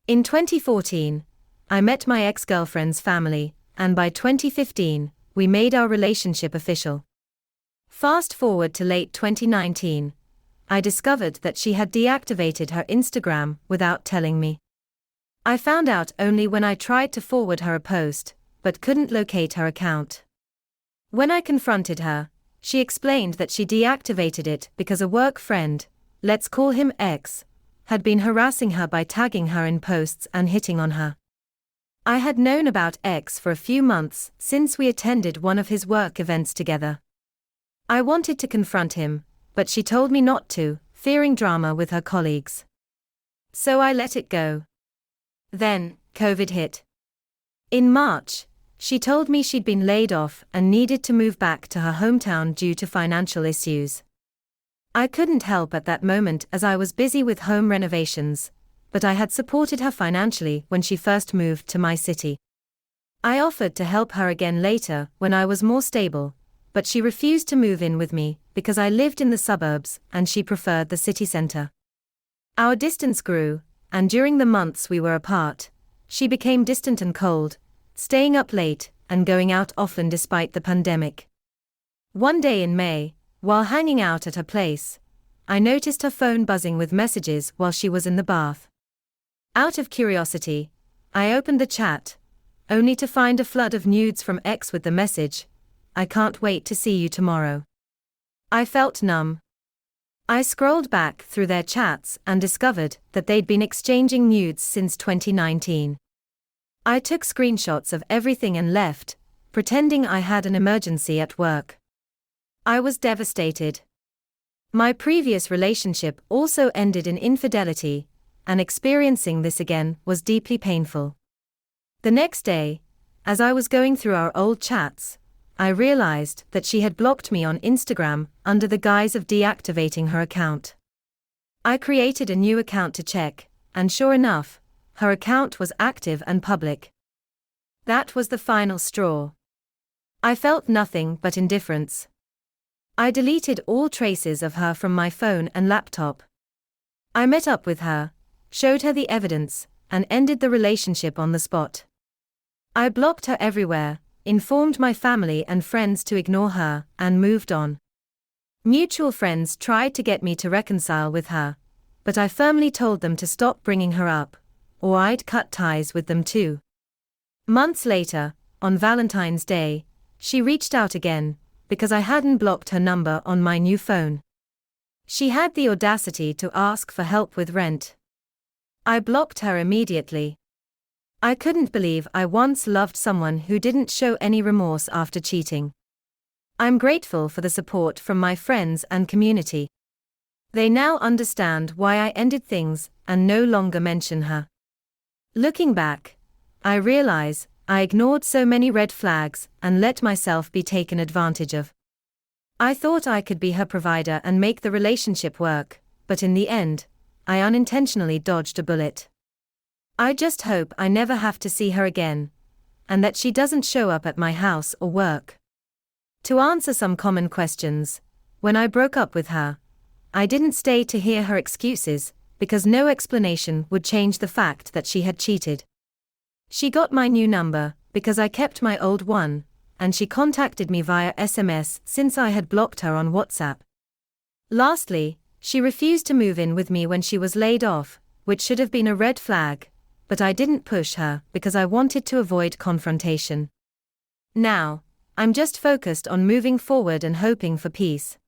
In 2014, I met my ex-girlfriend's family, and by 2015, we made our relationship official. Fast forward to late 2019, I discovered that she had deactivated her Instagram without telling me. I found out only when I tried to forward her a post, but couldn't locate her account. When I confronted her, she explained that she deactivated it because a work friend, let's call him X, had been harassing her by tagging her in posts and hitting on her. I had known about X for a few months since we attended one of his work events together. I wanted to confront him, but she told me not to, fearing drama with her colleagues. So I let it go. Then, COVID hit. In March, she told me she'd been laid off and needed to move back to her hometown due to financial issues. I couldn't help at that moment as I was busy with home renovations, but I had supported her financially when she first moved to my city. I offered to help her again later when I was more stable, but she refused to move in with me because I lived in the suburbs and she preferred the city center. Our distance grew, and during the months we were apart, she became distant and cold, staying up late and going out often despite the pandemic. One day in May, while hanging out at her place, I noticed her phone buzzing with messages while she was in the bath. Out of curiosity, I opened the chat, only to find a flood of nudes from X with the message, "I can't wait to see you tomorrow." I felt numb. I scrolled back through their chats and discovered that they'd been exchanging nudes since 2019. I took screenshots of everything and left, pretending I had an emergency at work. I was devastated. My previous relationship also ended in infidelity, and experiencing this again was deeply painful. The next day, as I was going through our old chats, I realized that she had blocked me on Instagram under the guise of deactivating her account. I created a new account to check, and sure enough, her account was active and public. That was the final straw. I felt nothing but indifference. I deleted all traces of her from my phone and laptop. I met up with her, showed her the evidence, and ended the relationship on the spot. I blocked her everywhere, informed my family and friends to ignore her, and moved on. Mutual friends tried to get me to reconcile with her, but I firmly told them to stop bringing her up, or I'd cut ties with them too. Months later, on Valentine's Day, she reached out again, because I hadn't blocked her number on my new phone. She had the audacity to ask for help with rent. I blocked her immediately. I couldn't believe I once loved someone who didn't show any remorse after cheating. I'm grateful for the support from my friends and community. They now understand why I ended things and no longer mention her. Looking back, I realize I ignored so many red flags and let myself be taken advantage of. I thought I could be her provider and make the relationship work, but in the end, I unintentionally dodged a bullet. I just hope I never have to see her again, and that she doesn't show up at my house or work. To answer some common questions, when I broke up with her, I didn't stay to hear her excuses, because no explanation would change the fact that she had cheated. She got my new number because I kept my old one, and she contacted me via SMS since I had blocked her on WhatsApp. Lastly, she refused to move in with me when she was laid off, which should have been a red flag, but I didn't push her because I wanted to avoid confrontation. Now, I'm just focused on moving forward and hoping for peace.